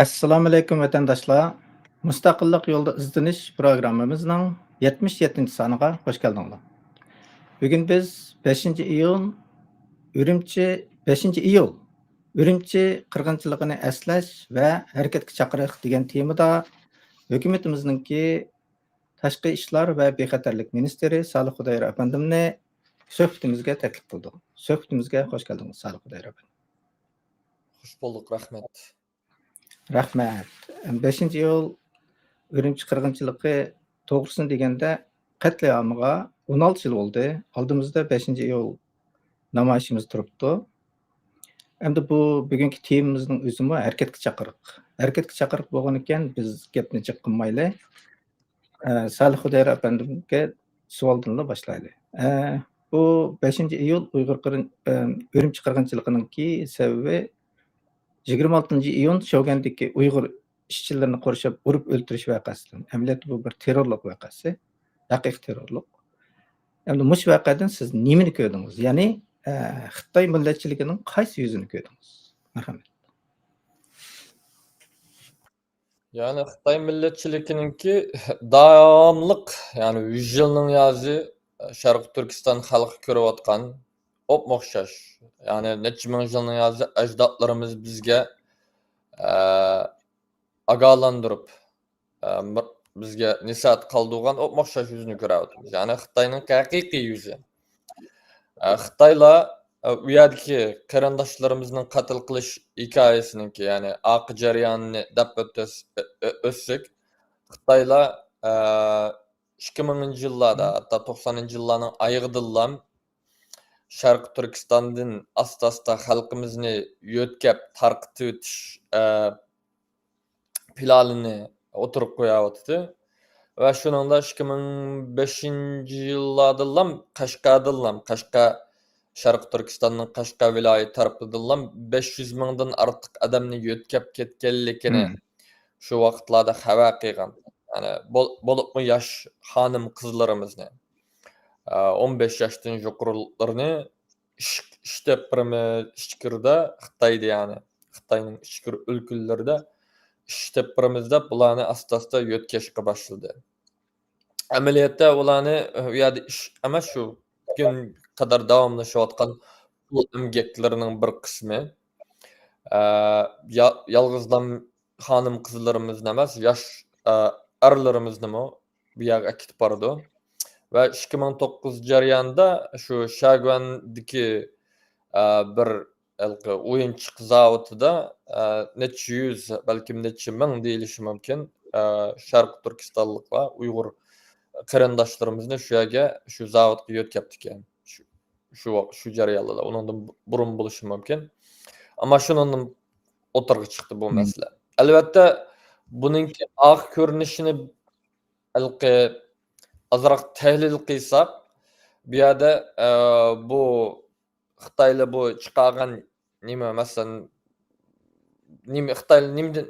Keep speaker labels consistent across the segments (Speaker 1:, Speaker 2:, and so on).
Speaker 1: Assalomu alaykum vatandaşlar. Mustaqillik yo'lida izlanish programmamizning 77 soniga xush keldinglar. Bugun biz 5 iyul Urumchi 5 iyul Urumchi qirg'inchiligini eslash va harakatga chaqiriq degan temada hukumatimizningki Tashqi ishlar va bexatarlik ministri Salih Xudoyor apandimni suhbatimizga taklif qildik. Suhbatimizga xush keldingiz Salih Xudoyor apand.
Speaker 2: Xush bulduk, rahmet.
Speaker 1: Rahmat. 5 iyul Urumchi qirg'inchiligi to'g'risini deganda qatliamiga 16 yil bo'ldi. Oldimizda 5 iyul namoyishimiz turibdi. Endi bu bugungi temamizning o'zimi harakatga chaqiriq. Harakatga chaqiriq bo'lgan ekan, biz gapni jiq qilmayli. Salih Xudoyor apandimga savoldan boshlaylik. Bu 5 iyul Urumchi qirg'inchiligininki sababi 26 iyun Shogandagi Uyg'ur ishchilarni qurshab urib o'ldirish vaqasi. Amaliyotda bu bir terrorlik vaqasi, haqiqiy terrorlik. Endi mush vaqadan siz nimani ko'rdingiz? Ya'ni Xitoy millatchiligining qaysi yuzini ko'rdingiz? Marhamat.
Speaker 2: Yani Xitay milletçilikininki davamlık, yani 100 yılının yazı Şarkı Türkistan halkı körüvatkan opmoqşaş. Yani neçe ming yılının yazı ecdatlarımız bizge agalandırıp bizge nisat kaldıgan opmoqşaş yüzünü görüyoruz. Yani Xitay'nın hakiki yüzü. Xitayla u yerdagi qarindoshlarimizni qatl qilish hikoyasininki, ya'ni aq jarayonini deb o'tsak, Xitoylar 2000-yillarda, hatto 90-yillarning oyig'idan Sharq Turkistondan asta-asta xalqimizni yo'tkab tarqitib o'tish planini o'tirib qo'yapti. Va shuningdek 2005-yillardan Qashqa Sharq Turkistonning Qashqa viloyati tarafidan 500 mingdan ortiq odamni yo'tkab ketganligini shu vaqtlarda xabar qilgan. Ya'ni bo'libmi yosh xonim qizlarimizni 15 yoshdan yuqorilarni ishda ichkirda Xitoyda, ya'ni Xitoyning ichkir o'lkalarida ishda deb bularni asta-asta yo'tkashga boshladi. Amaliyotda ularni u yerda ish emas, shu kun kadar davamlaşıyotgan bu emgeklerining bir qismi yalg'izlam xonim qizlarimizni emas, yosh erlarimizni bu yerga ketib bordi. Va 2009 jarayonida shu Shagandagi bir o'yinchiq zavodida necha yuz, balkim necha ming deyilishi mumkin Sharq Turkistonliklar Uyg'ur qarindoshlarimizni shu yerga, shu zavodga yo'tkabdi ekan. Shu jarayonlarda undan burun bo'lishi mumkin. Ammo shundan o'tirg'i chiqdi bu masala. Albatta buningki oq ko'rinishini azroq tahlil qilsak, bu yerda bu Xitoylar bu chiqargan nima, masalan, Xitoy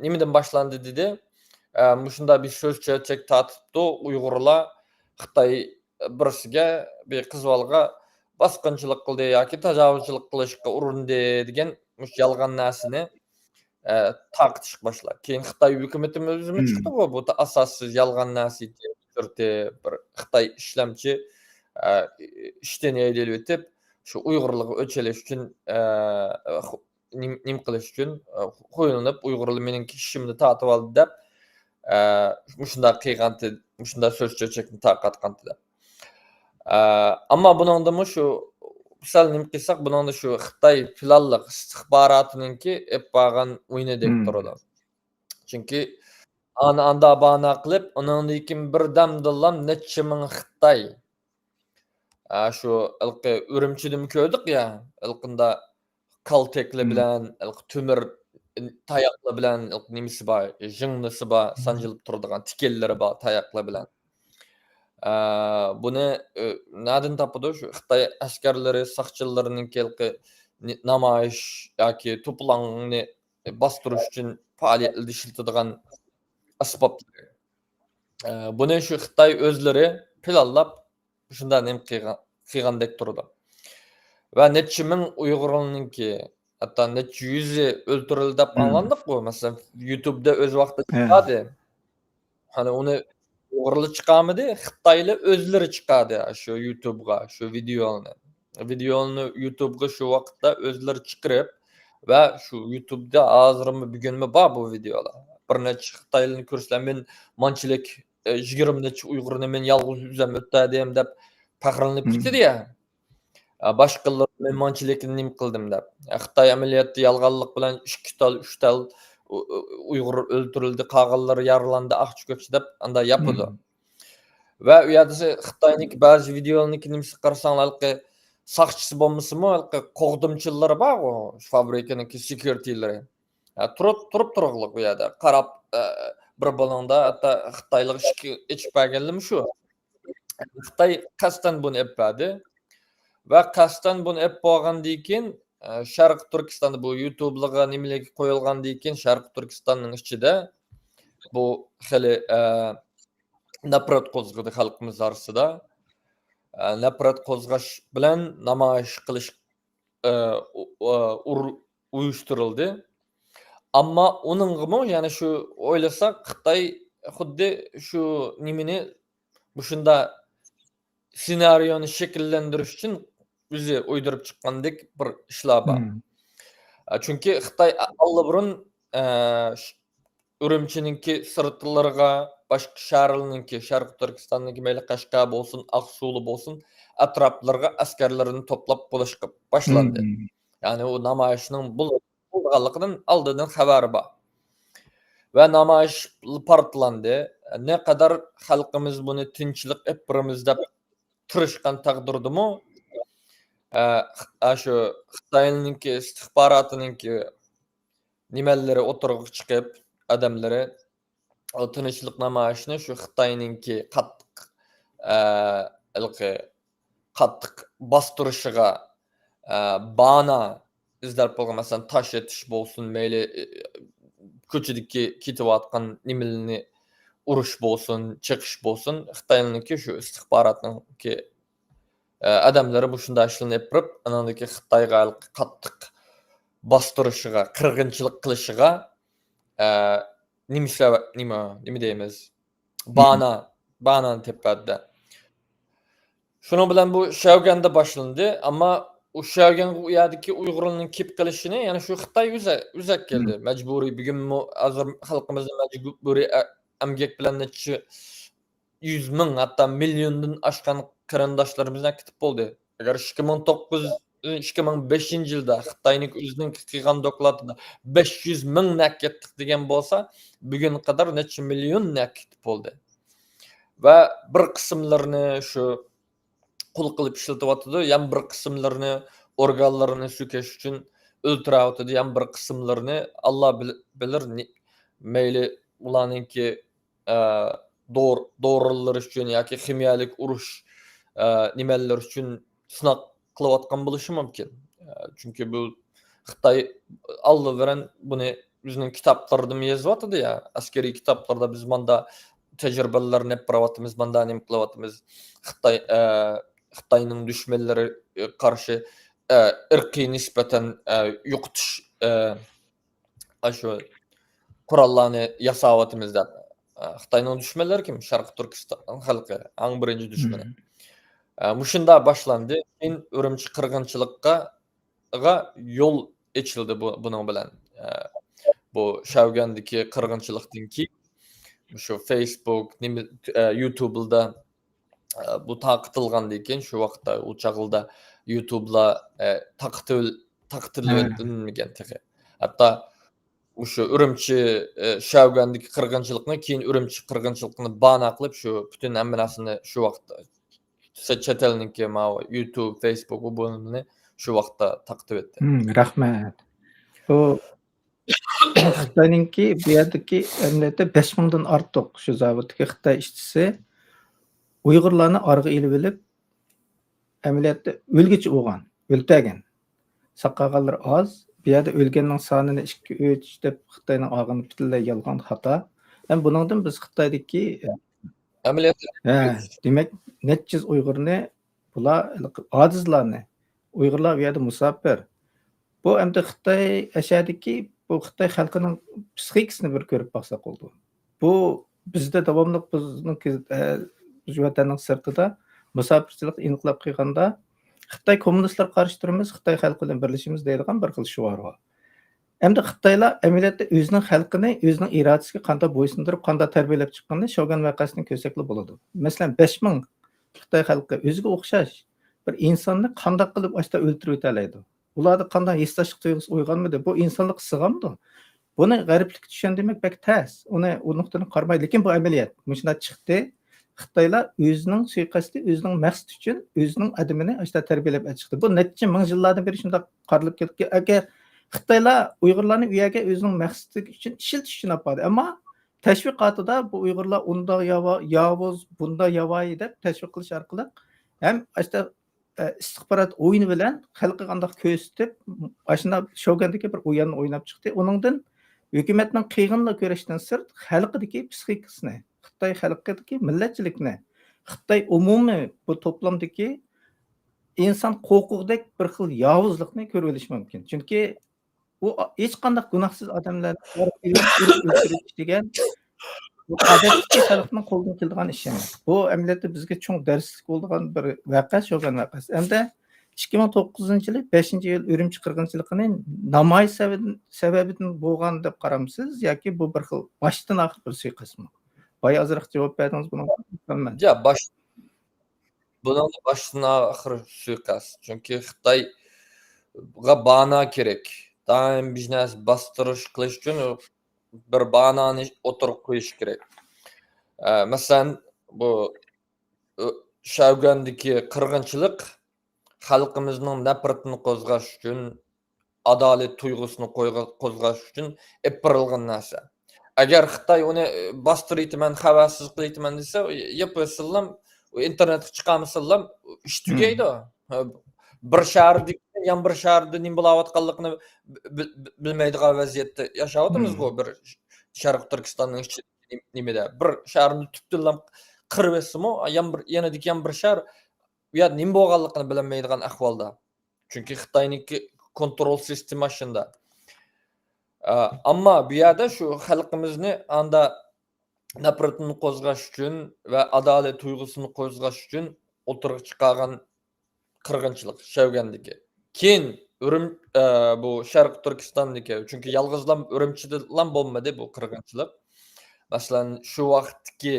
Speaker 2: nimadan boshlandi dedi. Shunda bir so'zcha tatibdi Uyg'urlar Xitoy birisiga, bir qizvalga bosqinchilik qildi yoki tajovuzchilik qilishga urindi degan yolg'on narsani tarqitish boshladi. Keyin Xitoy hukumatimiz o'zimi chiqdi bu asossiz yolg'on narsa bir Xitoy ishlamchi ishdan haydalib o'tib, shu Uyg'urlarga o'chalish uchun nim qilish uchun qo'yinib, Uyg'urlar mening ishimni tortib oldi deb shunday qilganti, shunday so'zchakni tarqatganti deb. Ammo buningda shu misal nim qilsak, buningda shu Xitoy planliq istixbarotininki bo'lgan o'yinidek turadi. Chunki anda bana qilib, undan keyin birdamdan necha ming Xitoy shu Urumchidan ko'rdik ya, ilqinda kaltekli bilan, temir tayoqlar bilan nimasi bor, jingnisi bor, sanjilib turadigan tikellari bor tayoqlar bilan. Buni nadan topadi? Shu Xitoy askarlari, saqchilarining namoyish yoki to'planni bostirish uchun faoliyatlarda ishlatadigan asboblar. Buni shu Xitoy o'zlari planlab shunday nim qilgandek turadi. Va necha ming Uyg'urlarningki hatta neçe yüzü öldürüldü dep anlandık bu. Mesela YouTube'da öz vaqtida
Speaker 1: He.
Speaker 2: çıkadı. Hani onu uğurlu çıkamıdı. Xitaylı özleri çıkadı şu YouTube'ga, şu videonu. Videonu YouTube'ga şu vaqtda özleri çıkarıp ve şu YouTube'da azırımı bugünmü var bu videolar. Bir neçe Xitaylıны ko'rsam men manchilik 20 neçe Uygurni men yalğız üzem ötdädim dep paqırlanıp gitdi ya. Başqalar men manchilikni nim qildim dep. Xitay ameliyatı yalğanlık bilen 2 tal 3 tal Uygur öldürüldü, qagalları yaralandı, Akçıkökçü dep anda yapıdı. Ve u ýerde Xitaynyky bäzi videolarynyky nimsi garasaňlar alky sakçysy bolmasymy alky kogdumçylary bar-go, fabrikanyky security'leri. Turup turuglyk bu ýerde qarap bir bolanda hatda Xitaylyk işki içip bergenlimi şu. Xitay kastan bunu eppädi ve kastan bunu ep bolgandan keyin Şarkı Türkistan'da bu YouTube'laga nimeler koyulgandan keyin Şarkı Türkistan'ın içinde bu hali nafrat kozgady halkymyz arasında. Nafrat kozgaş bilen namaýyş kılıç uyuşturuldy. Amma onuňgymy ýani şu oýlasak Xitay huddi şu nimeni şunda senaryony şekillendiriş üçin bizi uýdurup çykgandyk bir işler bar. Çünki Xitay allaburun Ürümçininki sırtlarga, başka şäherlerinki, Şarkı Türkistan'daki meýli Kaşga bolsun, Aksuly bolsun, atraplarga askerlerini toplap bulaşyp başlandy. Yani o namaýyşynyň bulganlygynyň aldydan habary bar. Ve namaýyş partlandy. Ne kadar halkymyz bunu tinçlik epirimiz dep tırışkan taqdyrdymy, şu Xitaynyňki istihbaratynyňki nimeleri oturga çıkıp adamları o tinçlik namaýyşyny şu Xitaynyňki qattyk bastyrışyga bana izler bolgan masalan taş etiş bolsun meýli köçediki kitip atkan nimelini uruş bolsun, çekiş bolsun Xitaynyňki şu istihbaratynyňki adamları bu şunda işlerini epirip anandaki Xitayga qattyk bastyrışyga, kırgınçylyk kılışyga nime diýemiz? Banany teppädi. Şonuň bilen bu şäwgende başlandy, amma o şäwgen u ýerdeki Uýgurlaryň kip kılışyny, ýani şu Xitay üzek geldi. Mejburi bugün azır halkymyzyň mejburi emgek bilen neçe 100.000 hatda milliondun aşkan karandaşlarymyzdan kitip boldy. Eger 2005-nji ýylda Xitaynyň özüniň kıygan doklatyda 500.000 näk ketdik digen bolsa, bugün kadar neçe milyon näk kitip boldy. Ve bir kısımlaryny şu kul kılıp işletip atydy, ýa bir kısımlaryny organlaryny sükeş üçin öldürip atydy, ýa bir kısımlaryny Allah bilir meýli ulanyňki doğrular üçin ýa-ki himiýalik uruş nimeler üçin synak kılıp atgan bolyşy mümkin. Çünki bu Xitay aldy beren bunu bizning kitaplarynda ýazyp atydy ýa, askeri kitaplarda biz manda tejribelerini hep biravatymyz, manda nim kılavatymyz. Xitaynyň düşmenleri karşı irqi nispeten ýokutuş aşo kurallarını ýasawatymyz dep. Xitaynyň düşmenleri kim? Şarkı Türkistan halky, aň birinji düşmeni. Muşunda başlandı. Keyin Ürümçi kırgınçylykka yol eçildi bunyň bilen. Bu şäwgendiki kırgınçylykdan ki şu Facebook, YouTube'da bu takytylgandan keyin şu wagtda o çagylda YouTube'la takytylýan tehe. Hatda şu Ürümçi şäwgendiki kırgınçylykyny keyin Ürümçi kırgınçylykyny bana kılıp şu bütün emmanasyny şu wagtda çet elninki YouTube, Facebook bunyny şu wagtda takyp etdi.
Speaker 1: Rahmat. O Xitaynyňki bu ýerdeki emniyete 5.000'dan artyk şu zawoddaky Xitay işçisi Uýgurlaryny arga ilip bilip emniyetde ölgeçi bolgan, öltägen. Saqagallar az, bu ýerde ölgeniň sanyny 2-3 dep Xitaynyň agany bitilde ýalgan hata. Hem bunundan biz Xitaydaky
Speaker 2: Ameliyat.
Speaker 1: demek netçiz Uýgurny bular ajizlarny Uýgurlar bu ýerde musapir Bu endi Xitoy aşağıdaki bu Xitoy xalqining psixikasini bir ko'rib baksak oldu. Bu bizde davamlı bizningki şu vatanning sirtida musofirchilik inqilab qilganda Xitoy kommunistlar qarshi turamiz, Xitoy xalqi bilan birlashamiz deydigan bir xil shuar bor. Endi Xitoylar amaliyotda o'zining xalqini o'zining irodasiga qanday bo'ysundirib, qanday tarbiyalab chiqqanini Shogun voqeasidan ko'rsakli bo'ladi. Masalan, 5000 Xitoy xalqi o'ziga o'xshash bir insonni qanday qilib ashta o'ltirib o'talaydi. Ularda qanday hissashlik tuyg'usi uyg'onmadi? Bu insonlik sig'amdi. Buni g'ariblik tushun demak bak tas. Uni u nuqtadan qaramaydi, lekin bu amaliyot. Mushunda chiqdi. Xitoylar o'zining suiqasdi, o'zining maqsad uchun o'zining adamini ashta tarbiyalab chiqdi. Bu necha ming yillardan beri shunda qarilib ketdi. Agar Xitoylar Uyg'urlarni u yerga o'zining maqsadi uchun ishiltish uchun olib bordi. Ammo tashviqotida bu Uyg'urlar unda yovuz, bunda yovvoyi deb tashviq qilish orqali ham ashta istixborot o'yini bilan xalqqa qandoq ko'rsatib, ashuna Shogandagi bir o'yinni o'ynab chiqdi. Uningdan hukumatning qiyg'inla ko'rishdan sirt xalqidagi psixikasini, Xitoy xalqidagi millatchilikni, Xitoy umumiy bu to'plamdagi inson huquqidek bir xil yovuzlikni ko'rib olish mumkin. Chunki u hech qanday gunohsiz odamlarni o'ldirish degan bu odatdagi xalqning qo'ldan keladigan ish emas. Bu amaliyotda bizga cho'ng darslik bo'lgan bir voqea Shogun voqeasi. Endi 2009-yili 5-iyul Urumchi qirg'inchiligining namoyish sababidan bo'lgan deb qaramsiz yoki bu bir xil boshdan oxir bir suiqasdmi? Boya ozroq javob berdingiz buni bilmayman.
Speaker 2: Ya bunun başdan ahir suiqasd. Çünkü Xitoyga bana kerak. Daim biznes bastırış qilish uchun bir banani o'tirib qo'yish kerak. Masalan, bu Shogun'dagi qirg'inchilik xalqimizning nafratini qo'zg'ash uchun, adolat tuyg'usini qo'zg'ash uchun epirilgan narsa. Agar Xitoy uni bostirayman, xabarsiz qilayman desa, yapasillam, internetga chiqamisillam, ish tugaydi. Bir shaharda yan bir shaharda nim bo'layotganligini bilmaydigan vaziyatda yashayapmiz-ku bir Sharq Turkistonning ichida nimada. Bir shaharni tutdilam qirib esimi, yan bir shahar u yerda nim bo'lganligini bilmaydigan ahvolda. Chunki Xitoyniki kontrol sistemi shunda. Ammo bu yerda shu xalqimizni anda nafratini qo'zg'ash uchun va adolat tuyg'usini qo'zg'ash uchun o'tirib chiqargan qirg'inchilik Shogun'dagi. Keyin bu Sharq Turkistondagi, chunki yolg'izlam Urumchida bo'lmadi bu qirg'inchilik. Masalan, shu vaqtdagi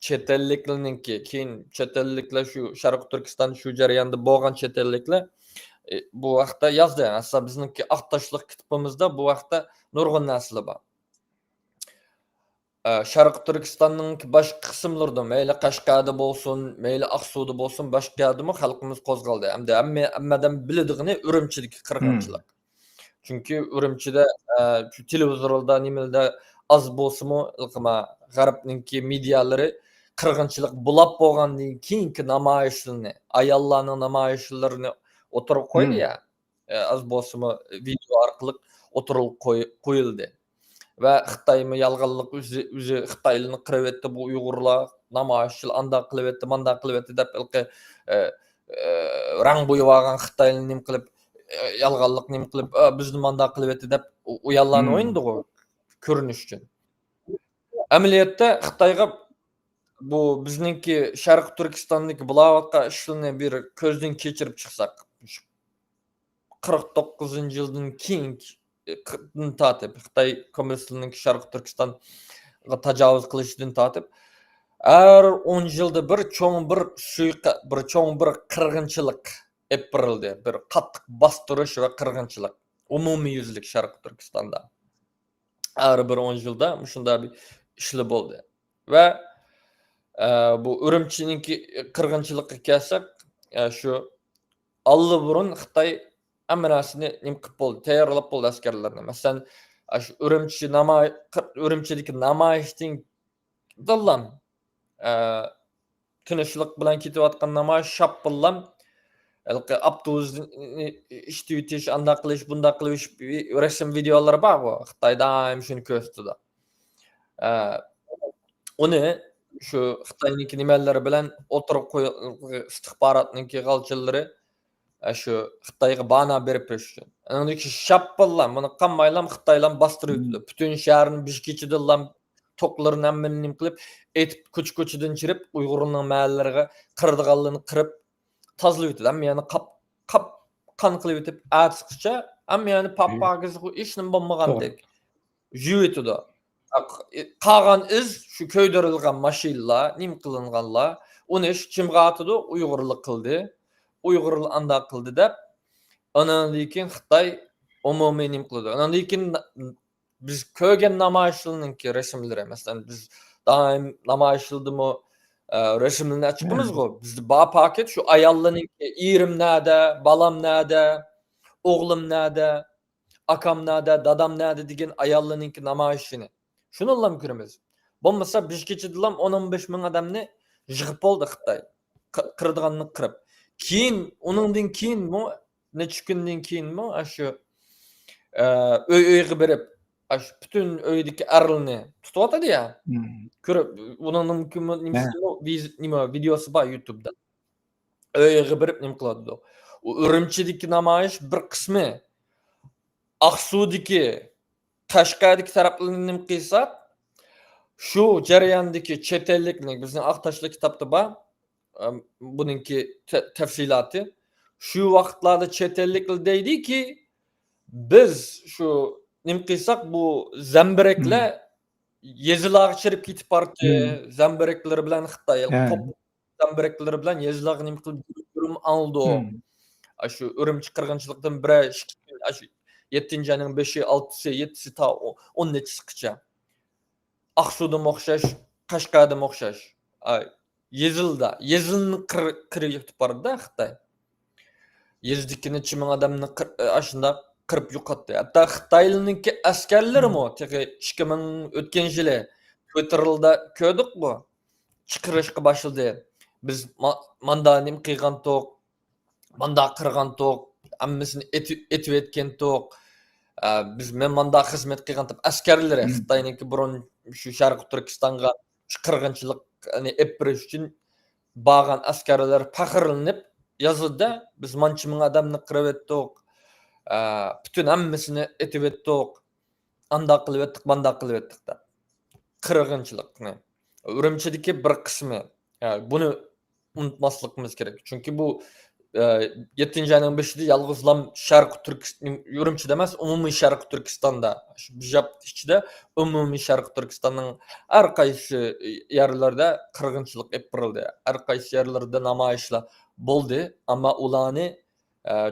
Speaker 2: chet elliklarningki, keyin chet elliklar shu Sharq Turkiston shu jarayonda bo'lgan chet elliklar bu vaqtda yozdi. Aslida bizningki aqtoshlik kitobimizda bu vaqtda nurg'un narsalar bor. Sharq Turkistonning boshqa qismlarida, mayli Qashqarda bo'lsin, mayli Aqsuda bo'lsin, boshqa yerdami xalqimiz qo'zg'aldi. Hamda hammadan biladiğini Urumchidagi qirg'inchilik. Chunki Urumchida shu televizorda, nimalarda az bo'lsa-mu, g'arbningki medialari qirg'inchilik bo'lib bo'lgandan keyingi namoyishlarni, ayollarning namoyishlarini o'tirib qo'ydi ya. Az bo'lsa-mu video orqali o'tirib qo'yildi. Ve Xitoymi yalg'onlik o'zi Xitoylarni qirib etdi, bu Uyg'urlar namoyishchilar anda qilib etdi, manda qilib etdi deb rang bo'yib olgan Xitoylarni nim qilib yalg'onlik nim qilib bizni manda qilib etdi deb u yollarni o'yindi-ku ko'rinish uchun. Amaliyotda Xitoyga bu bizningki Sharq Turkistondagi bularga ishlarni bir ko'zdan kechirib chiqsak 49-yildan keyin tatip Xitoy kommunistlarning Sharq Turkistonga tajovuz qilishidan tatip har 10 yilda bir cho'ng bir qirg'inchilik epirildi. Bir qattiq bostirish va qirg'inchilik umumiy yuzlik Sharq Turkistonda. Har bir 10 yilda shunday bir ishlar bo'ldi. Va bu Urumchininki qirg'inchilikka kelsak, shu allburun Xitoy hamma narsani nim qilib bo'ldi, tayyorlab bo'ldi askarlarni. Masalan, shu Urumchidagi namoyishning dillam tinchlik bilan ketayotgan namoyish shapillam avtobusni ishni yutish, anda qilish, bunda qilish rasm videolar bor. Xitoyda ham shuni ko'rsatdi. Uni shu Xitoyniki nimalari bilan o'tirib istixborotningki g'alchilari şu Xitayga bana berip beriş üçün. Anandaki şapballam, bunu qammaylam Xitaylam bastırıp
Speaker 1: Hmm.
Speaker 2: bütün şäherini bir keçidillam toklaryny hemini nim kılıp etip köç-köçüden çirip Uygurlyň mälleriga qırdyganlygyny qırıp tazlyp ötdi. Ama yani kap kan kılıp ötüp atsykça ama yani papagyz işnim bolmagandek. Jüweti da. Qagan iz şu köýderilgen maşinla, nim kılınganla, onu iş kim gatydy? Uygurlyk kıldy. Uygurly anda kıldy dep, andan diýkin Xitay umumy nim kıldy. Andan diýkin biz kögen namaýşçylygynyňki resimleri, meselem biz daim namaýşçylydymy resimlerini açıpmyz go. Bizde ba paket şu ayallynyňki irim näde, balam näde, oglum näde, akam näde, dadam näde diýen ayallynyňki namaýşyny. Şunu allam göremiz. Bolmasa biz keçidilam 10-15 min adamny jygyp boldy Xitay. Kırdyganlyk kırıp. Kiyin, onundan kiyin mi, neçe günden kiyin mi, aşı öýge berip, aşı bütün öýdeki erlini tutup atadı ya. Körüp, bunun mümkün nima videosu bar YouTube'da. Öýge berip nim kılady. O Ürümçideki namaýyş bir kısmı Aksu'daki, Kaşgar'daki taraplarını nim kıysak, şu jarayandaki çet elliklik, bizning Aqtaşlı kitapda bar, bununki tefsilatı. Şu wagtlarda çet ellikler deydi ki, biz şu nim kıysak bu zemberekle yezilagy çirip gitip bardy, zemberekleri bilen Xitay, top zemberekleri bilen yezilagy nim kılıp durum aldı. Şu Ürümçi kırgınçılıktan bire 7-nji aýynyň 5-i, 6-sy, 7-si ta 10 neçisiçe. Aksuda okşaş, Kaşgarda okşaş. Yezilda, Yezilni kırıp yetip bardy da Xitay. Yezdikini 2000 adamny aşynda kırıp ýokatdy. Hatta Xitaylynyňki askerlerimi tege 2000 ötken ýyly Twitter'da ködük bu. Çykyrışga başlady. Biz manda nim kıygan tok, manda kırgan tok, ammasını etip etken tok. Biz men manda hizmet kıygan tok. Askerlere Xitaynyňki burun şu Şarkı Türkistanga kırgınçylyk hani ep beriş üçin bagan askerler pahyrlanyp yazıldı. Biz mançı min adamny kırıp etdik. Bütün ammasını etip etdik. Anda kılıp etdik, manda kılıp etdik da. Kırgınçylyk. Ürümçideki bir kısmı. Yani bunu unutmaslykymyz gerek. Çünkü bu 7-nji aýynyň 5-inde ýalgyzlam Şarkı Türkistan Ürümçide emas, umumy Şarkı Türkistanda. Şu bijap içinde umumy Şarkı Türkistanyň her gaýsy ýerlerde kırgınçylyk ep birildi. Her gaýsy ýerlerde namaýyşlar boldy, ama ulany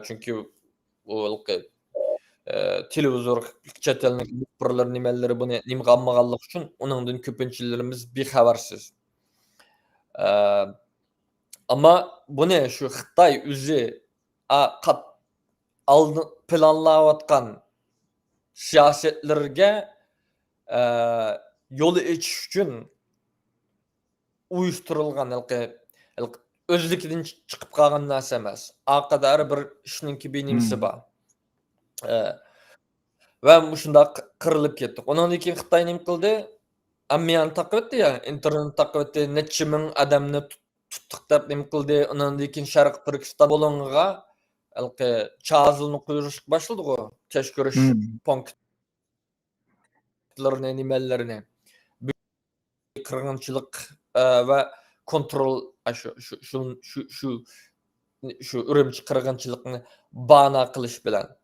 Speaker 2: çünkü o telewizor çet ellik birler nimeleri bunu nim gammaganlyk üçin onundan köpünçilerimiz bir habersiz. Ama bu ne şu Xitay üzü planlap atgan siyasetlerge yolu içiş üçün uyuşturulgan özlükden çıkıp kalgan narsa emas. Kadar bir işninki benimsi bar. Ve muşunda kırılıp ketdik. Ondan keyin Xitay nim kıldı? Ammiyan takip etdi ya, internet takip etdi, neçe min adamny tuttuk dep nim kıldı. Ondan keyin Şarkı Türkistan bolonga çazılny kuýuruş başlady go. Teşgörüş punktlaryny, nimellerini. Kırgınçylyk ve kontrol şu Ürümçi kırgınçylykyny bana kılış bilen.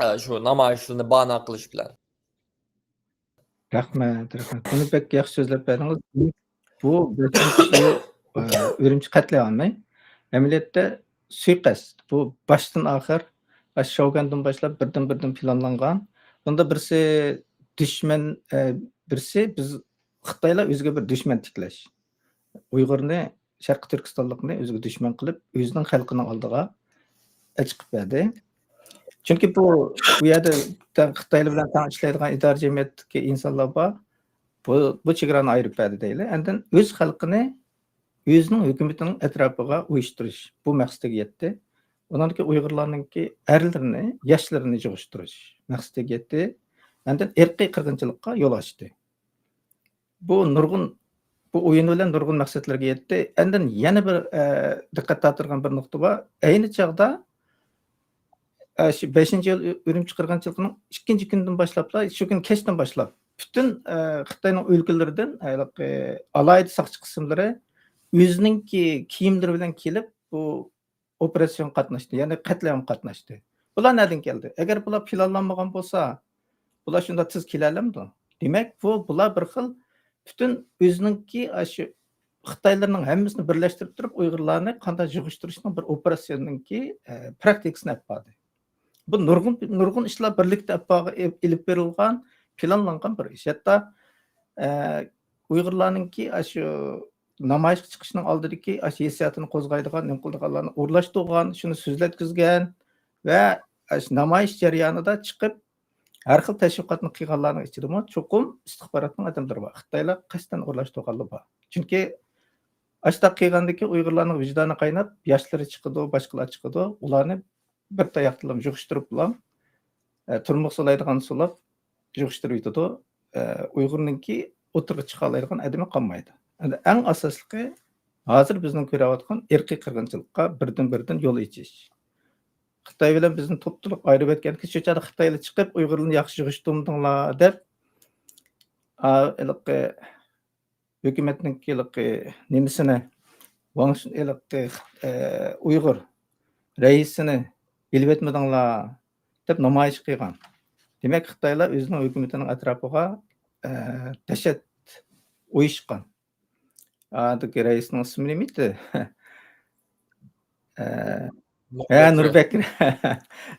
Speaker 2: Şu namaýyşlaryny bana kılış bilen.
Speaker 1: Rahmat. Bunu pek ýaxşy sözläp berdiňiz. Bu 5-nji Ürümçi katliamy emeliýetde suýkast. Bu başdan ahir Şowgandan başlap birden planlangan. Bunda birisi düşmen, birisi biz Xitaylar özüge bir düşmen tikleş. Uygurny, Şarkı Türkistanlykny özüge düşmen kılıp, özüniň halkynyň aldyga açyp berdi. Çünkü bu ýerde Xitayly bilen taň işleýän idare jemgyýetdeki insanlar bar. Bu çygrany aýryp berdi diýili. Endin öz halkyny özüniň hökümetiniň etrapyga uýuşturuş. Bu maksatga ýetdi. Ondan keyin Uygurlarnyňki erlerini, ýaşlaryny joguşturuş maksatga ýetdi. Endin erki kırgınçylykka yol açdy. Bu nurgun, bu oyun bilen nurgun maksatlarga ýetdi. Endin ýene bir dikkat tatyrgan bir nokta bar. Eýni çagda Şu 5-nji ýyl Ürümçi kırgınçylygynyň 2-nji günden başlapla, şu gün keçden başlap bütün Hytaýnyň ülkelerden alaýdy sakçy kysymlary özüniňki kiyimleri bilen kelip bu operasiýon gatnaşdy, ýani katliam gatnaşdy. Bular näden geldi? Eger bular planlanmagan bolsa, bular şunda tez kilälemdi. Demek bular bir xil bütün özüniňki aşy Xitaylarynyň hemmesini birleşdirip durup Uygurlarny kanda jygyşdyryşynyň bir operasiýonyňki praktikasini yapady. Bu nurgun işler birlikde ilip berilgan, planlangan bir iş. Hatta Uygurlarnınki aşı namayışga çıkışının aldıdaki aşı hissiyatını kozgaydıgan, nem kıldıganlarını uğurlaştırgan, şunu sözletkizgen ve aşı namayış jaryanında çıkıp her xil teşviqatını kıyganlarının içinde çokum istihbaratın adamları var. Xitaylar kaçtan uğurlaştırganlı var. Çünkü aşta kıygandaki Uygurlarning vicdanı kaynap, yaşları çıkıdı, başkalar çıkıdı. Ularni bir tayaktılam jygyşdyryp bulam. Turmuş solaydygan sulap jygyşdyryp ýetdi. Uygurnyňki oturga çyka alaýdygan adamy kalmaýdy. Endi eň asaslyky hazır bizning görýäwatgan erki kırgınçylykka birden ýol içiş. Xitay bilen bizni topduruk aýryp etkenki şu çağda Xitayly çykyp Uygurlaryny ýaxşy jygyşdyrdyňlar dep hökümetniňki nimisini Uygur reisini bilip etmediňlar dep namaýyş kılgan. Demek Xitaylar özüniň hökümetiniň atrapyga dehşet uyuşkan. Adaki reisinin ismi nemeydi? Nurbekir.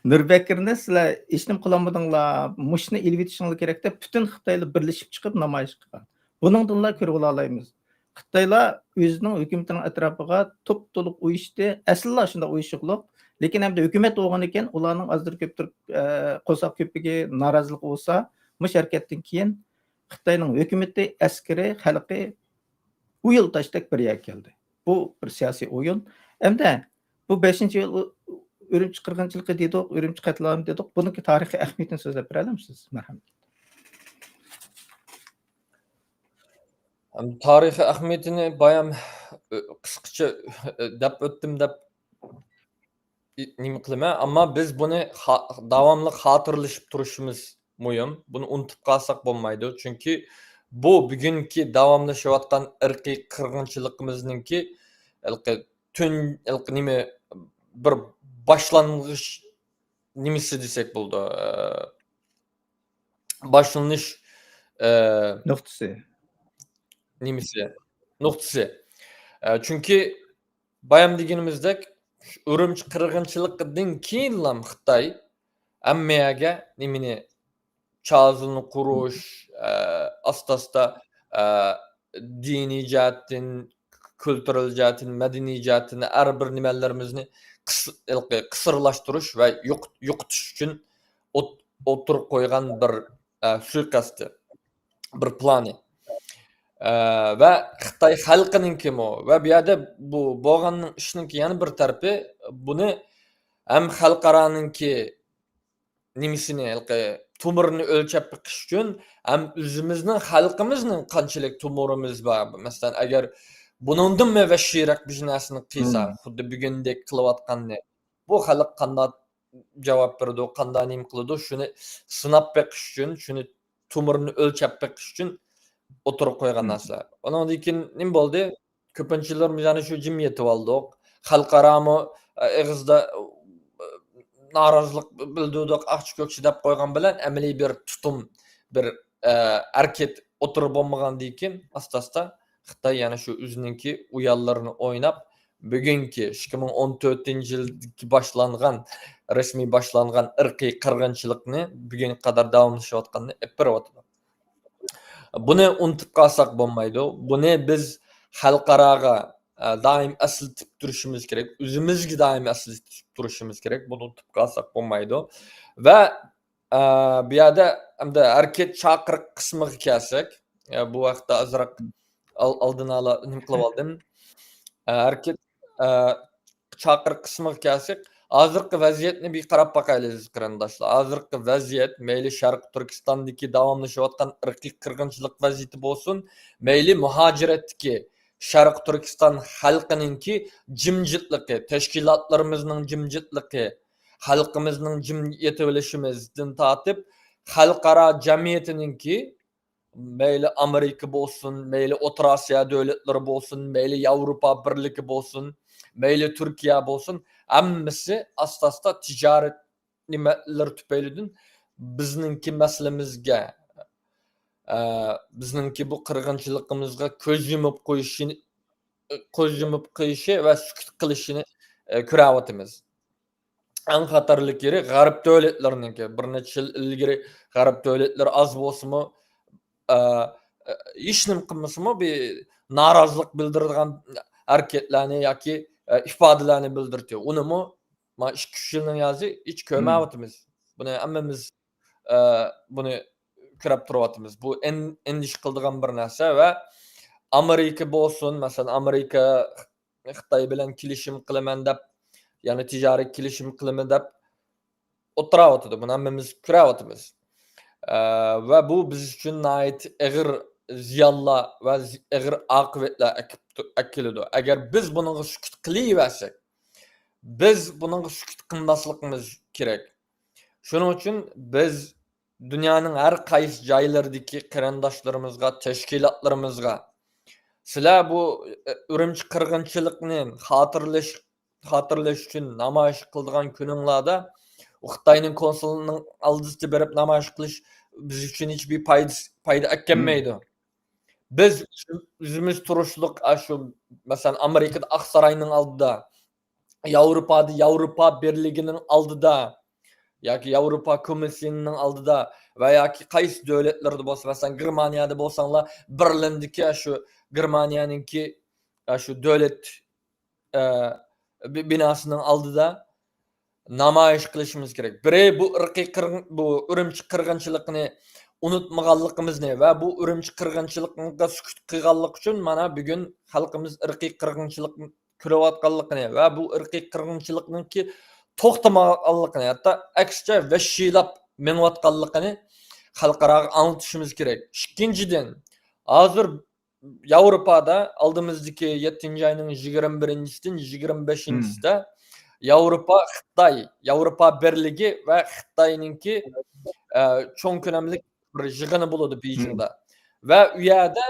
Speaker 1: Nurbekirni sizler işnim kılamadığınla, muşni ilvetişinlik gerekte bütün Xitaylı birleşip çıkıp namayış kılgan. Bununla körü olalayımız. Xitaylar özünün hükümetinin atrapıga top dolup uyuştu. Aslında aşında uyuşukluk. Lekin hem de hükümet oğun eken, ularının azdır köptür qosak köpüge narazılık olsa, muş harekettin keyin Xitayning hükümeti, askeri, halkı bu yıl taştak bir yer geldi. Bu bir siyasi oyun. Hem de bu 5-nji ýyl Ürümçi kırgınçylygy dedik, Ürümçi katliamy dedik. Bununki tarihi ähmiýetini sözlep berelmisiniz? Merhamet.
Speaker 2: Tarihi ähmiýetini bayam kısqaça dep ötdim dep nime kılma, ama biz bunu davamlı hatırlaşıp duruşumuz muhim. Bunu unutup kalsak bolmaydy. Çünkü bu bugünkü davamlaşyapatgan irqi kırgınçylygymyzningki tün nime bir başlangıç nimesi desek boldy. Başlanış
Speaker 1: Noktası.
Speaker 2: nimesi noktası. Çünkü bayam digenimizdek Ürümçi kırgınçylygydan keyin Xitay emmeýäge nimini çağızını kuruş, asta dini jihatdan, kültürel jihatdan, medeni jihatdan her bir nimelerimizni kısırlaştırış ve yokutuş üçün oturup koygan bir suikasty, bir plany. Ve Xitay halkınınki mo ve bir ýerde bu boğanın işinki yani bir tarafı bunu hem halkaranınki nimisini tumuryny ölçep bikiş üçin hem özümizning halkymyzning kançylyk tumurymyz bar. Mesalan eger bunundan meweşşirak bir näsini kıysa, xuddi bugündek kılıp atkanny. Bu halk kanda jawap berdi, kanda nim kıldy, şunu sınap bikiş üçin, şunu tumuryny ölçep bikiş üçin oturup koygan narsa. Ondan keyin nim boldy? Köpünçilerimiz yani şu jemgyýeti boldyk. Halkaramy egizde narazılık bildirdik, akçı kökçü dep koygan bilen emeli bir tutum, bir erket oturup bolmagan diýken, asta Xitay yani şu özüniňki uyallaryny oynap, bugünkü 2014-nji ýyldy başlangan, resmi başlangan irqi kırgınçylykny bugün kadar dawamlaşyapatgany eperewatyr. Bunu unutup kalsak bolmaýdy. Bunu biz halkaraga daim asıltıp duruşumuz gerek. Özümüzgi daim asıltıp duruşumuz gerek. Bunu unutup kalsak bolmaýdy. Ve bir ýerde hem erket çakırık kısmyga kelsek, bu wagtda azrak aldyna ala nim kılıp aldym. Erket çakırık kısmyga kelsek, hazırkı vaziyetini bir karap bakaýlyz qarandaşlar. Hazırkı vaziyet meýli Şarkı Türkistan'daki davamlaşyapatgan irqi kırgınçylyk vaziyeti bolsun, meýli muhajiretdeki Şarkı Türkistan halkynınki jimjitlygy, teşkilatlarymyzyň jimjitlygy, halkımızın yetibilişimizden tatip halkara cemiyetininki meyli Amerika bolsun, meyli Orta Asya devletleri bolsun, meyli Avrupa Birliği bolsun, meyli Türkiye bolsun, hammasi asta ticaret nimetler tüpeylidin bizninki meselemizge, bizninki bu kırgınçılığımızga köz yumup koyuşu ve sükut kılışını küravatımız. En hatarlık yeri garip devletlerininki. Bir neçe yıl ilgiri garip devletler az bolsunmu işnim kılmasımı bir narazılık bildirdiğin hareketlerini yoki ifadelerini bildirtiyor. Onu mu 2-3 yılın yazı hiç kömevatımız. Bunu hammamiz bunu körep turvatımız. Bu endiş kıldığım bir narsa ve Amerika bolsun, mesela Amerika Xitoy bilan kelishim qilaman deb, ya'ni tijoriy kelishim qilaman deb o'tirayotidu. Buni hammamiz ko'ryapmiz. Va bu biz uchun nihoyat ig'ir ziyonlar va ig'ir oqibatlar keladi. Agar biz bunga sukut qilaversak, biz bunga sukut qilmasligimiz kerak. Shuning uchun biz dunyoning har qaysi joylaridagi qarindoshlarimizga, tashkilotlarimizga sizlar bu Ürümçi qirg'inchilikni xotirlash uchun namoyish qiladigan kuninglarda Xitoyning konsulining oldida berib namoyish qilish biz uchun hech bir foyda kelmaydi. Biz o'zimiz turishliq shu masalan Amerikada Oq Saroyning oldida, Yevropada Yevropa Birligining oldida yoki Yevropa komissiyasining oldida va yoki qaysi davlatlarda bo'lsa, masalan Germaniyada bo'lsanglar, Berlindagi shu Germaniyaninki shu davlat binosining oldida namoyish qilishimiz kerak. Biri bu Ürümçi qirg'inchiligini unutmaganligimizni va bu Ürümçi qirg'inchiligiga sukut qilganlik uchun mana bugun xalqimiz irqiy qirg'inchilikni ko'rayotganligini va bu irqiy qirg'inchilikninki to'xtamaganligini, hatto aksicha vashilab menayotganligini xalqaraga anlatishimiz kerak. Ikkinchidan, hozir Yevropada oldimizdagi 7-oyning 21-sidan 25-sida Yevropa Birligi va Xitoyninki cho'ng ko'lamli bir yig'ini bo'ladi Beijingda. Va u yerda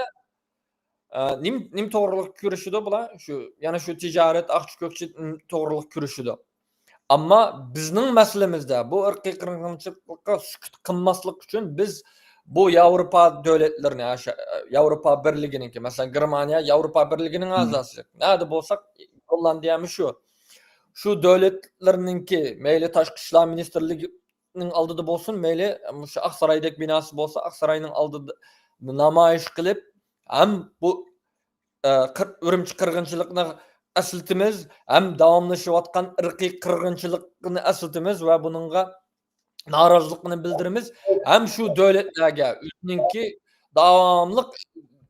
Speaker 2: nim to'g'riliq ko'rishidi bular, shu yana shu tijorat, aqch-ko'kchi to'g'riliq ko'rishidi. Ammo bizning masalamizda bu irqiy qirg'inchilikqa sukut qilmaslik uchun biz bu Yevropa davlatlarini, Yevropa Birligininki, masalan Germaniya Yevropa Birligining a'zosi. Nada bo'lsak, Gollandiyami shu davlatlarninki mayli tashqi ishlar ministrligining oldida bo'lsin, mayli shu Oq Saroydagi binosi bo'lsa, Oq Saroyning oldida namoyish qilib, ham bu Ürümçi qirg'inchilikni asıltimiz, hem davamlaşıyotgan irqiy qirg'inchilikni asıltimiz ve bununla narazılıkını bildirimiz. Hem şu devletlerge özününki davamlıq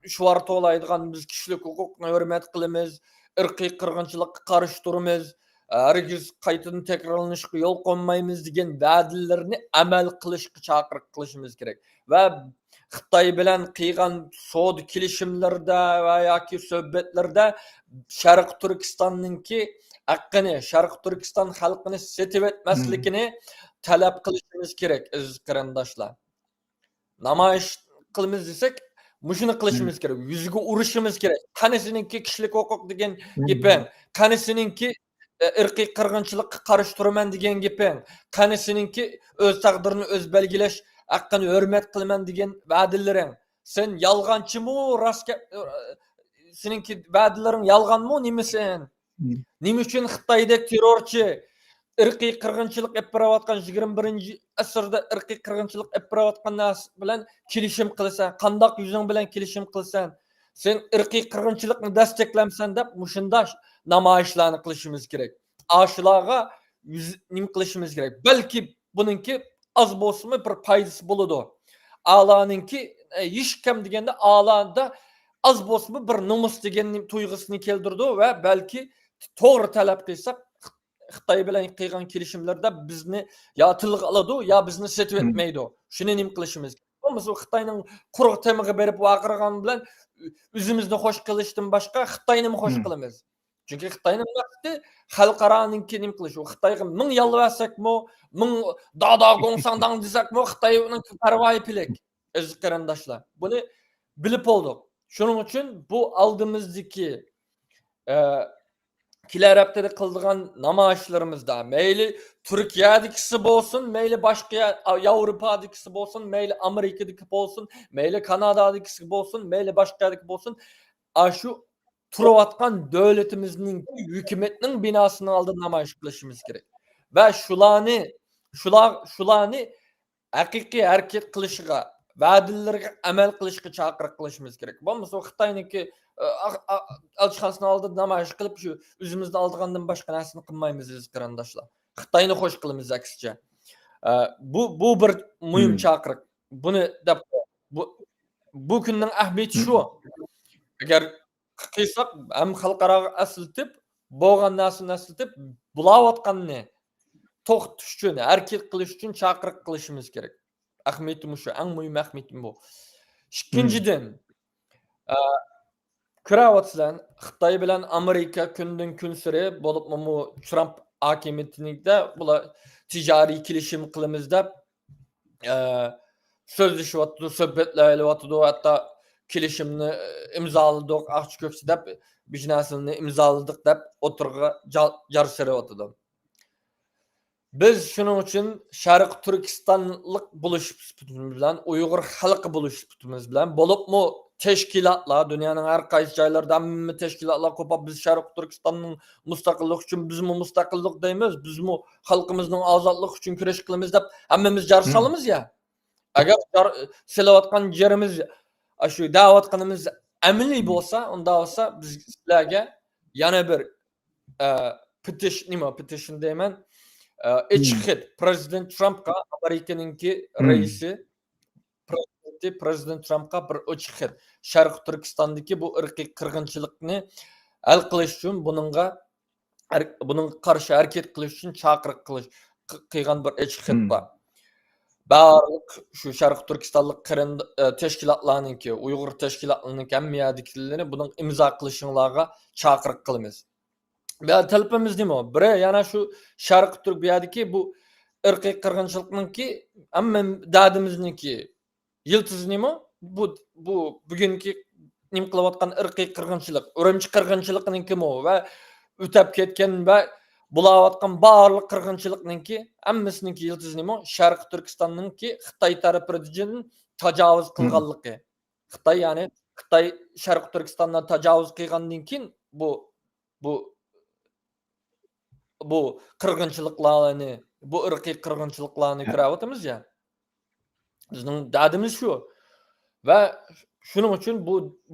Speaker 2: şuvartı olaydıgan biz kişilik hukukuna hürmet qilimiz, irqiy qirg'inchilikqa qarshi turimiz, hergiz qaytadan tekrarlanishga yo'l qo'ymaymiz degan va'dalarni amal qilishga chaqiriq qilishimiz kerak. Va Xitoy bilan qilgan savdo kelishimlarda va yoki suhbatlarda Sharq Turkistonninki haqqini, Sharq Turkiston xalqini setib etmasligini talab qilishimiz kerak, aziz qarindoshlar. Namoyish qilamiz desak, mushuni qilishimiz kerak. Yuziga urishimiz kerak. Qanisininki kishilik huquq degan gaping, qanisininki irqiy qirg'inchilikqa qarshi turaman degan gaping, qanisininki o'z taqdirini o'z belgilash haqqini hurmat qilaman degan va'dalaring. Sen yolg'onchimi, rostga seninki va'dalaring yolg'onmi, nimisan? Nima uchun Xitoydagi terrorchi irqiy qirg'inchilik olib borayotgan 21-asrda irqiy qirg'inchilik olib borayotgan nas bilan kelishim qilsan, qandoq yuzing bilan kelishim qilsan, sen irqiy qirg'inchilikni desteklamsan deb mushunda namoyishlarni qilishimiz kerak. Ashularga nim qilishimiz kerak. Balki buningki az bo'lsa bir foydasi bo'ladi. A'loninki hech kam deganda a'loda az bo'lsa bir nomus degan tuyg'usini keltirdi va balki to'g'ri talab qilsak Xitoy bilan qilgan kelishimlarda bizni yo tilga oladi, yo bizni setib etmaydi. Shuni nim qilishimiz kerak. Bo'lmasa Xitoyning quruq temiga berib vaqirgan bilan o'zimizni xo'sh qilishdan boshqa Xitoyni xo'sh qilamiz. Çünki Xitoyning maqsadi xalqaroninki nim qilish. U Xitoyga ming yalvarsakmi, ming dada gongsangdan desakmi, Xitoyning parvoyi pilek. Aziz qarindoshlar. Buni bilib oldik. Shuning uchun bu oldimizdagi kelar haftada qildigan namoyishlarimizda mayli Turkiyadagisi bo'lsin, mayli boshqa Yevropadagisi bo'lsin, mayli Amerikadagi bo'lsin, mayli Kanadadagisi bo'lsin, mayli boshqadagi bo'lsin, shu turayotgan davlatimizning hukumatning binosini oldida namoyish qilishimiz kerak. Va shularni haqiqiy harakat qilishiga, va'dalarga amal qilishga chaqiriq qilishimiz kerak. Bo'lmasa Xitoyniki elchixonasini oldida namoyish qilib shu o'zimizni oldigandan boshqa narsani qilmaymiz aziz qarindoshlar. Xitoyni xo'sh qilamiz aksincha. Bu bir muhim chaqiriq. Buni deb bu kunning ahamiyati shu. Agar qilsak ham xalqaroga asıltib, bo'lgan narsani asıltib, bulayotganni to'xtatish uchun, harakat qilish uchun chaqiriq qilishimiz kerak. Ahmiyetim shu, eng muhim ahmiyetim bu. Ikkinchidan, ko'ryapsizlar, Xitoy bilan Amerika kundan kun sari bo'libmi Trump hokimiyatiningda bular tijoriy kelishim qilamiz deb so'zlashyapti, suhbatlashyapti, hatto kelishimni imzoladik, aqch ko'ksi deb bijnasini imzoladik deb o'tirg'a jarsirayapti. Biz shuning uchun Sharq Turkistonlik bo'lish sifatimiz bilan, Uyg'ur xalqi bo'lish sifatimiz bilan bo'libmi tashkilotlar, dunyoning har qaysi joylarida hamma tashkilotlar qo'pab biz Sharq Turkistonning mustaqillik uchun bizmi mustaqillik deymiz, bizmi xalqimizning ozodlik uchun kurash qilamiz deb hammamiz jar solamiz ya. Agar silayotgan yerimiz shu da'vatqanimiz amaliy bo'lsa, unda bo'lsa biz sizlarga yana bir petition deyman. Echxit Prezident Trumpga Amerikaningki raisi Prezident Trumpga bir echxit Sharq Turkistondagi bu irqiy qirg'inchilikni hal qilish uchun buning qarshi harakat qilish uchun chaqiriq qilgan bir echxit bor. Barliq shu Sharq Turkistonlik tashkilotlarningki, Uyg'ur tashkilotlarining hamiyadikilarini buning imzo qilishinglarga chaqiriq qilamiz. Ya talabimiz nima? Biri yana shu Sharq Turkiyadagi bu irqiy qirg'inchilikningki hamma dadimizniki yiltiz nima? Bu bugungi nim qilayotgan irqiy qirg'inchilik, Urumchi qirg'inchiliginingkimi va o'tab ketgan va bulayotgan barliq qirg'inchilikningki hammasiningki yiltiz nima? Sharq Turkistonningki Xitoy tarafidan tajovuz qilganligi. Xitoy ya'ni Xitoy Sharq Turkistondan tajovuz qilgandan keyin bu qirg'inchiliklarni, bu irqiy qirg'inchiliklarni ko'ryapmiz ya. Bizning dadimiz shu. Va shuning uchun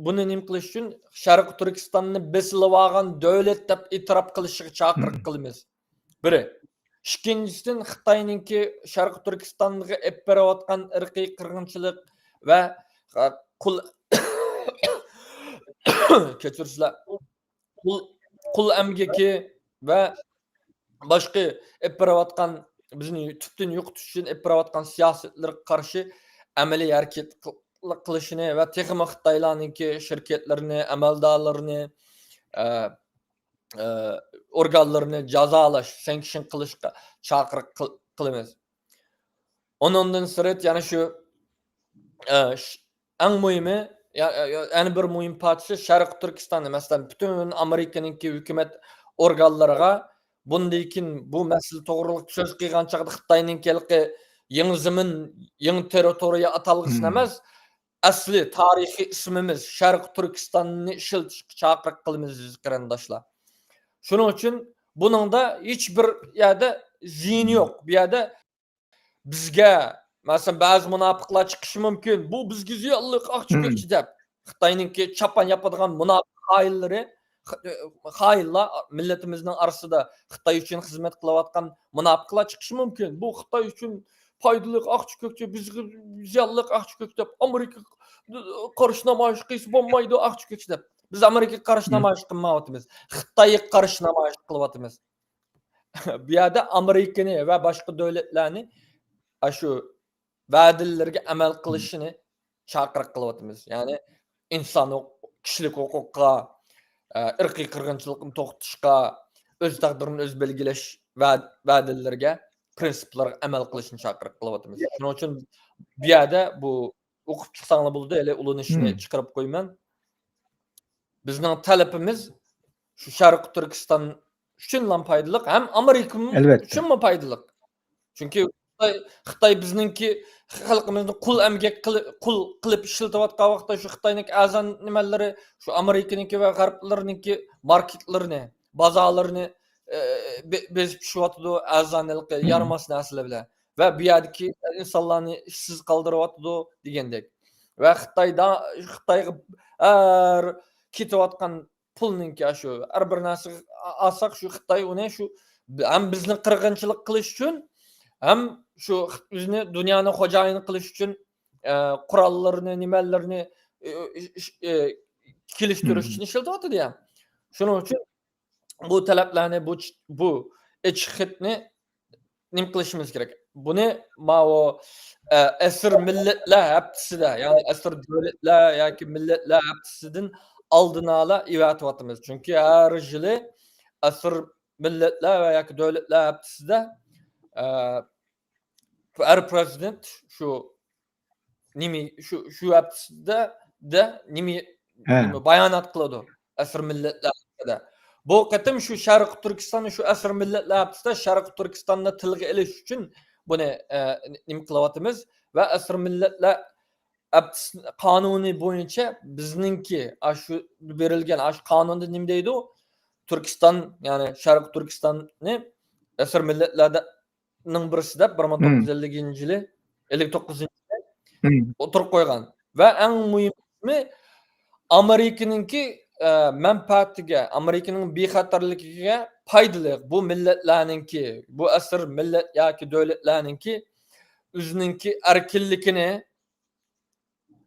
Speaker 2: buni nim qilish uchun Sharq Turkistonni besilib olgan davlat deb e'tirof qilishga chaqiriq qilamiz. Biri. Ikkinchisidan Xitoyningki Sharq Turkistonga olib berayotgan irqiy qirg'inchilik va qul kechirsizlar. Qul amgaki va boshqa epirayotgan bizni tubdan yo'qotish uchun epirayotgan siyosatlarga qarshi amaliy harakat qilishini va texnik Xitoylarningki shirkatlarini, amaldorlarini, organlarini jazolash, sanksiyon qilishga chaqiriq qilamiz. Ondan sirat yana shu eng muhimi, yana bir muhim parchasi Sharq Turkistonni, masalan, butun Amerikaningki hukumat organlariga bundan keyin bu masala to'g'riliq so'z qilgan chaqda Xitoyninki yangi zamin, yangi territoriya atalg'isini emas, asli tarixiy ismimiz Sharq Turkistonni ishlatishga chaqiriq qilamiz qarindoshlar. Shuning uchun buningda hech bir yerda ziyon yo'q. Bu yerda bizga masalan ba'zi munofiqlar chiqishi mumkin. Bu bizga ziyonlik aqchi deb. Xitoyninki chapan yapadigan munofiq xayillar millatimizning orasida Xitoy uchun xizmat qilayotgan munofiqlar chiqishi mumkin. Bu Xitoy uchun foydali aqchi ko'kchi, bizga ziyonlik aqchi ko'k deb Amerika qarshi namoyish qilsa bo'lmaydi aqchi ko'kchi deb. Biz Amerika qarshi namoyish qilmayapmiz. Xitoyga qarshi namoyish qilyapmiz. Bu yerda Amerikani va boshqa davlatlarni shu va'dalarga amal qilishini chaqiriq qilyapmiz. Ya'ni inson kishilik huquqqa, irqiy qirg'inchilikni to'xtatishga, o'z taqdirini o'zi belgilash va'dalariga, prinsiplarga amal qilishni chaqiriq qilyapmiz. Shuning uchun bu yerda bu o'qib chiqsanglar bo'ldi, hele ulanishni chiqarib qo'yman. Bizning talabimiz shu Sharq Turkiston uchun ham foydali, ham Amerika uchun ham foydali. Chunki Xitoy bizningki xalqimizni qul emgak qilib ishlatayotgan vaqtda shu Xitoyning azan nimalari, shu Amerikaniki va g'arblarniki marketlarini, bozorlarini bezib pishyapti, azanlik yarmas narsalar bilan. Va bu yerdagi insonlarni ishsiz qoldiryapti degandek. Va Xitoyga ketayotgan pulninki shu har bir narsa olsak, shu Xitoy uni shu ham bizni qirg'inchilik qilish uchun, ham shu o'zini dunyoni xo'jayini qilish uchun qurollarni, nimalarni kelishtirish uchun ishlatyapti ham. Shuning uchun bu talablarni, bu ichhidni nim qilishimiz kerak. Buni ma'o asr millatlar haftasida, ya'ni asr davlatlar yoki millatlar haftasidan oldin ola evatyapmiz. Chunki har yili asr millatlar va yoki davlatlar haftasida har prezident shu haftasida nima bayonot qiladi asr millatlar haftasida. Bu qatim shu Sharq Turkiston shu asr millatlar haftasida Sharq Turkistonni tilga ilish uchun buni nim qilyapmiz va asr millatlar qonuni bo'yicha bizningki shu berilgan shu qonunda nima deydi? Turkiston, ya'ni Sharq Turkistonni asr millatlarning birisida 1950-yili 59-yili o'tirib qo'ygan va eng muhimi Amerikaninki manfaatiga, Amerikaning bexatarligiga foydali bu millatlarninki, bu asr millat yoki davlatlarninki o'zininki erkinligini,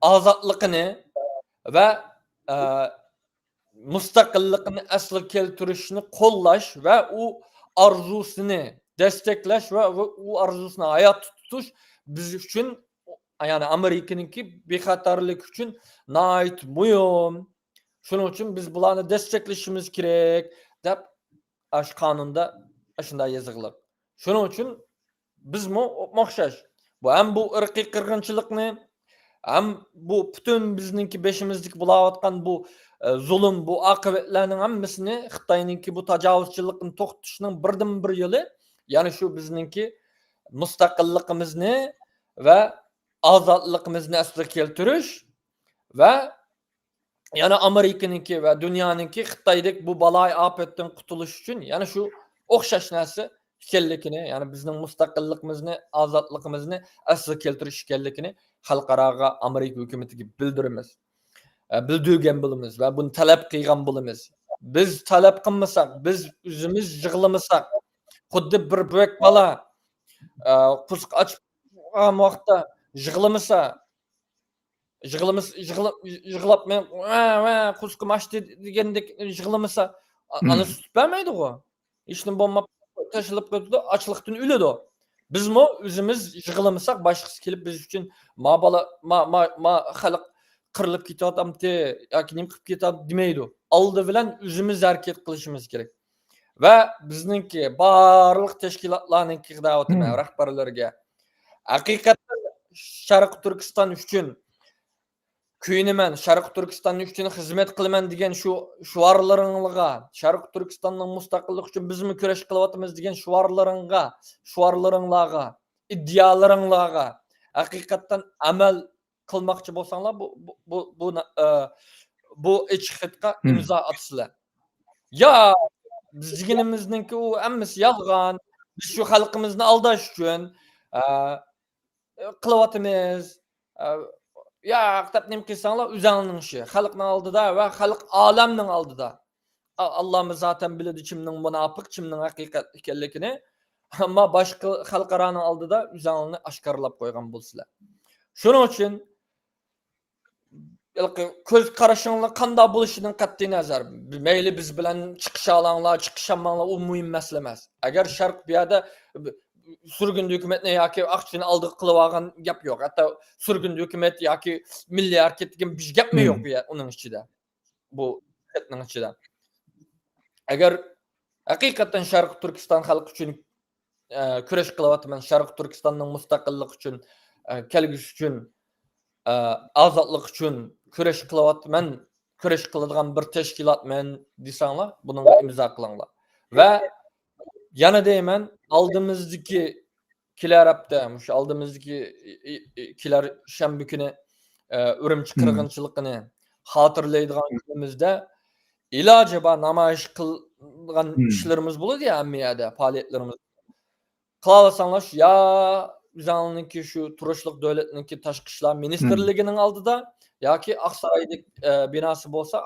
Speaker 2: ozodligini va mustaqillikni asli keltirishni qo'llash va u arzusini desteklash va u arzusini hayotda tutish biz uchun, ya'ni Amerikaninki bexatarlik uchun nihoyat muhim. Shuning uchun biz bularni desteklashimiz kerak deb ash qonunda shunday yozilgan. Shuning uchun bizmi o'xshash. Bu ham bu irqiy qirg'inchilikni, ham bu butun bizningki beshimizdagi bo'layotgan bu zulm, bu oqibatlarning hammasini Xitoyninki bu tajovuzchilikni to'xtatishning birdan-bir yo'li, ya'ni shu bizningki mustaqilligimizni va ozodligimizni asliga keltirish va yana Amerikaninki va dunyoninki Xitoydek bu balay ofatdan qutulish uchun yana shu o'xshash narsa ekanligini, ya'ni bizning mustaqilligimizni, ozodligimizni asliga keltirish ekanligini xalqaroga Amerika hukumatiga bildiramiz. Bildirgan bo'lamiz va buni talab qilgan bo'lamiz. Biz talab qilmasak, biz o'zimiz yig'lamasak, xuddi bir bo'yak bola qusq ochib vaqtda yig'lamasa, yig'lab men qusqim ochdi degandek yig'lamasa, ana sut bermaydi-ku. Hech nima bo'lmab tashilib ketdi, ochliqdan o'ladi. Bizmi o'zimiz yig'lamasak, boshqasi kelib biz uchun xalq qirilib ketyapti yoki nim qilib ketyapti demaydi. Oldi bilan o'zimiz harakat qilishimiz kerak. Va bizningki barliq tashkilotlarninki da'vatini rahbarlariga haqiqatan Sharq Turkiston uchun kuyinaman, Sharq Turkiston uchun xizmat qilaman degan shu shuarlaringizga, Sharq Turkistonning mustaqillik uchun bizmi kurash qilyapmiz degan shuarlaringlarga, iddialaringlarga haqiqatan amal qilmoqchi bo'lsanglar bu ichhidga imzo atsizlar. Ya biz deganimizningki u hammasi yolg'on. Biz shu xalqimizni aldash uchun qilyapmiz. Ya deb nim qilsanglar o'zingning ishi, xalqning oldida va xalq olamning oldida. Allohimiz zaten biladi kimning munofiq, kimning haqiqat ekanligini, ammo boshqa xalqaroning oldida o'zingni oshkorlab qo'ygan bo'lsizlar. Shuning uchun ko'z qarashinglar qanday bo'lishidan qat'iy nazar, mayli biz bilan chiqishalanglar, chiqishamanglar, u muhim masala emas. Agar Sharq bu yerda surgun hukumatni yoki aqchini oldi qilib olgan gap yo'q. Hatto surgun hukumat yoki milliy hareket degan bir gapmi yo'q bu uning ichida. Bu harakatning ichida. Agar haqiqatan Sharq Turkiston xalqi uchun kurash qilyapman, Sharq Turkistonning mustaqillik uchun, kelgusi uchun, ozodlik uchun kurash qilyapman, kurash qiladigan bir tashkilotman desanglar, bunga imzo qilinglar. Va yana deyman, oldimizdagi kelar hafta, shu oldimizdagi kelar shanba kuni Urumchi qirg'inchiligini xotirlaydigan kunimizda iloji bor namoyish qilgan ishlarimiz bo'ladi ya, ammiyada faoliyatlarimiz. Qilsanglar ya bizaniki shu turishliq davlatniki tashqi ishlar ministrligining oldida yoki Aqsaroydek binosi bo'lsa,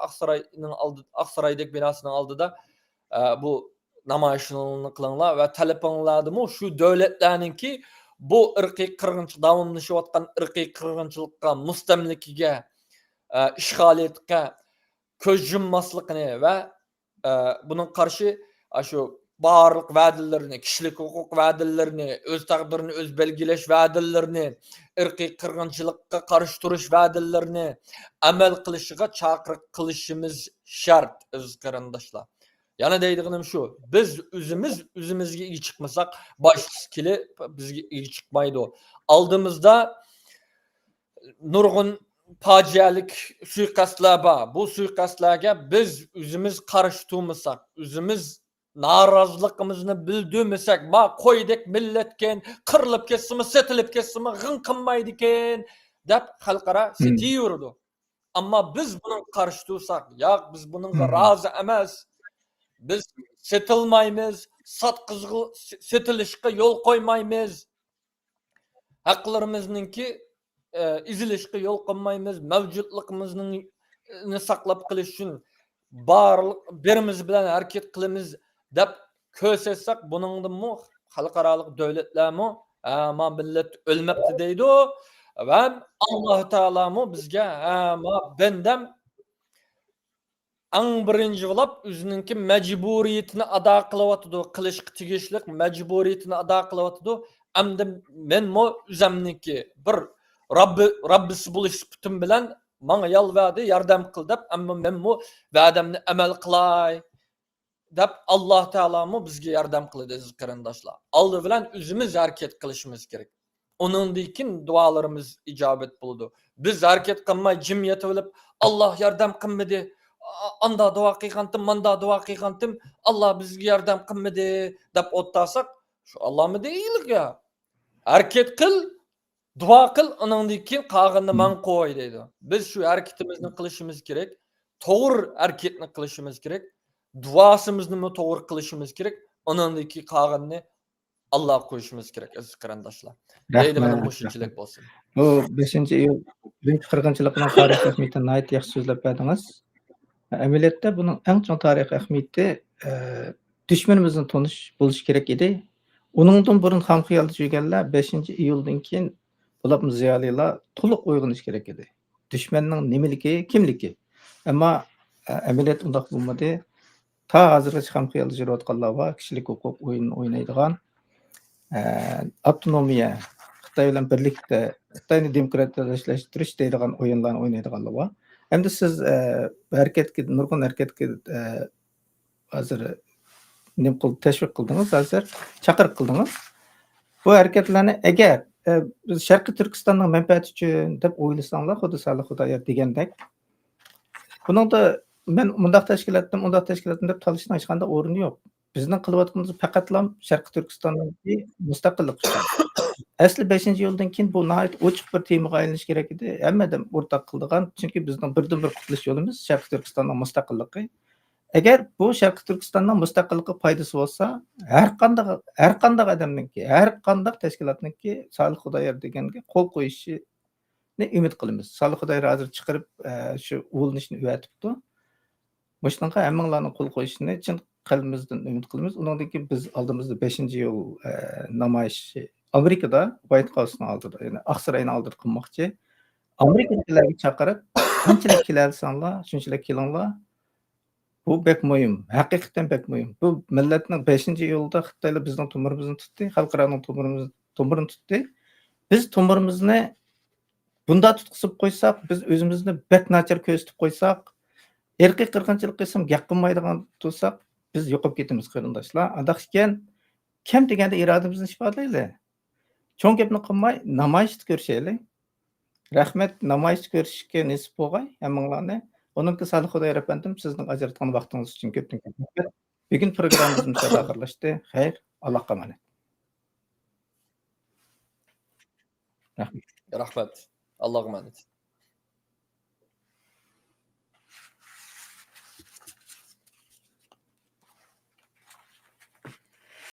Speaker 2: Aqsaroydek binosining oldida bu namoyishni qilinglar va talabinglarni shu davlatlarningki bu irqiy qirg'inchilik davomlashayotgan irqiy qirg'inchilikqa, mustamlikaga, ishg'oliyatga ko'z yummasligini va buning qarshi shu barliq va'dalarini, kishilik huquq va'dalarini, o'z taqdirini o'z belgilash va'dalarini, irqiy qirg'inchilikqa qarshi turish va'dalarini amal qilishiga chaqiriq qilishimiz shart, aziz qarindoshlar. Yana deydiganim shu, biz o'zimizga ega chiqmasak, boshqasi kelib bizga ega chiqmaydi. Oldimizda nurg'un fojialik suiqasdlar bor. Bu suiqasdlarga biz o'zimiz qarshi turmasak, o'zimiz noroziligimizni bildirmasak, ma qo'ydek millatken, qirilib ketsimi, setilib ketsimi, g'in qilmaydi ekan deb xalqaro setiyordi. Ammo biz buni qarshi tursak, yo'q, biz bunga rozi emas. Biz setilmaymiz, setilishga yo'l qo'ymaymiz. Haqlarimizningki izilishga yo'l qo'ymaymiz, mavjudligimizni saqlab qilish uchun birimiz bilan harakat qilamiz deb ko'rsatsak, buningdanmi xalqaro davlatlarmi ma millat o'lmabdi deydi va Alloh taolami bizga ma bendam ang birinchi bo'lib o'zininki majburiyatini ado qilyapti, qilishga tegishli majburiyatini ado qilyapti. Hamda menmi o'zimniki bir Rabbisi bo'lish sifatim bilan menga yolvardi, yordam qil deb, ammo menmi va'damni amal qilay deb Alloh taolami bizga yordam qiladi, aziz qarindoshlar. Oldi bilan o'zimiz harakat qilishimiz kerak. Undan keyin duolarimiz ijobat bo'ladi. Biz harakat qilmay jim yotib olib, Alloh yordam qilmadi, anda duo qilgandim, manda duo qilgandim, Alloh bizga yordam qilmadi deb o'ttirsak, shu Allohmi deylik ya. Harakat qil, duo qil, undan keyin qolganini men qo'y deydi. Biz shu harakatimizni qilishimiz kerak, to'g'ri harakatni qilishimiz kerak, duosimizni to'g'ri qilishimiz kerak, undan keyin qolganini Alloh qo'yishimiz kerak, aziz qarindoshlar. Deydiganim mushunchalik bo'lsin.
Speaker 1: Bu 5-iyul birinchi qirg'inchilikning tarixiy ahamiyatini nihoyat yaxshi so'zlab berdingiz. Amaliyotda buning eng chong tarixiy ahamiyati dushmanimizni tonish bo'lishi kerak edi. Uningdan burun ham xiyolda yurganlar 5-iyuldan keyin bular ziyolilar to'liq uyg'onish kerak edi. Dushmanning nimaligi, kimligi. Ammo amaliyot undaq bo'lmadi. Ta hozirgacha ham xiyolda yurayotganlar bor, kishilik huquq o'yinini o'ynaydigan, avtonomiya, Xitoy bilan birlikda Xitoyni demokratiyalashtirirish deydigan o'yinlarni o'ynaydiganlar bor. Endi siz harakatga, nurg'un harakatga hozir tashviq qildingiz, hozir chaqiriq qildingiz. Bu harakatlarni agar biz Sharqiy Turkistonning manfaati uchun deb o'ylasanglar, Xudo degandek, buningda men undaq tashkilotdan deb talishning hech qanday o'rni yo'q. Bizning qilayotganimiz faqatlam Sharqiy Turkistondagi mustaqillik uchun. Asli 5-iyuldan keyin bu nihoyat ochiq bir temaga aylanish kerak edi. Hammadan o'rtaq qildigan, chunki bizning birdan-bir qutulish yo'limiz Sharqiy Turkistonning mustaqilligi. Agar bu Sharqiy Turkistonning mustaqilligiga foydasi bo'lsa, har qanday odamningki, har qanday tashkilotningki Solih Xudoyor deganga qo'l qo'yishini umid qilamiz. Solih Xudoyor hozir chiqarib shu ulinishni o'yatibdi. Boshlanqa hammanglarning qo'l qo'yishini chin qalbimizdan umid qilamiz. Undan keyin biz oldimizda 5-iyul namoyishi Amerikada White House'ning oldida, ya'ni Aqsaroyning oldida qilmoqchi. Amerikaliklarga chaqirib, qanchalik kelarsanlar, shunchalik kelinglar. Bu bek muhim, haqiqatan bek muhim. Bu millatning 5-iyulda Xitoylar bizning to'mirimizni tutdi, xalqaroning to'mirini tutdi. Biz to'mirimizni bunda tutqizib qo'ysak, biz o'zimizni bek nachar ko'rsatib qo'ysak, irqiy qirg'inchilik qilsam gap qilmaydigan tursak, biz yo'qolib ketamiz qarindoshlar. Undaq ekan, kam deganda irodamizni ifodalaylik. Cho'ng gapni qilmay, namoyishni ko'rishaylik. Rahmat, namoyish ko'rishga nisib bo'lg'ay hammanglarni. Uningki Salih Xudoyor apandim, sizning ajratgan vaqtingiz uchun ko'pdan ko'p rahmat. Bugun programmamiz mushada oxirlashdi. Xayr, Allohga emanet. Rahmat.
Speaker 2: Rahmat. Allohga emanet.